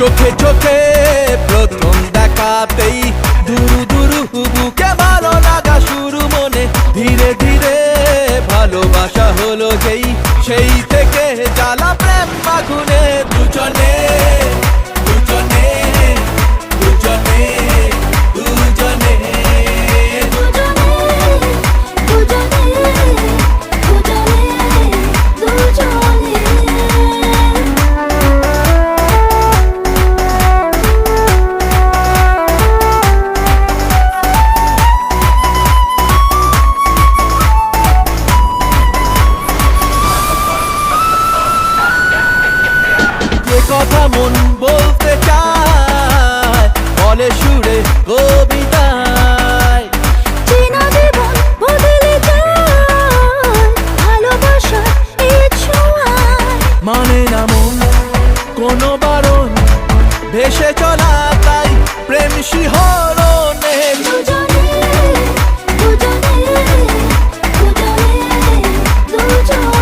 চোখে চোখে প্রথম দেখাতেই দুরু দুরু বুকে ভালো লাগা শুরু মনে ধীরে ধীরে ভালোবাসা হলো যেই সেই থেকে জ্বালা প্রেম আগুনে দুজনে দুজনে দুজনে দুজনে কথা মন বলতে চায় বলে সুরে কবিতায় চেনা জীবন বদলে যায় ভালোবাসার এই ছোঁয়ায় মানে না মন কোনো বারণ ভেসে চলা তাই প্রেম শিহরণে দুজনে দুজনে দুজনে দুজনে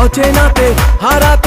অচেনাতে হারাতে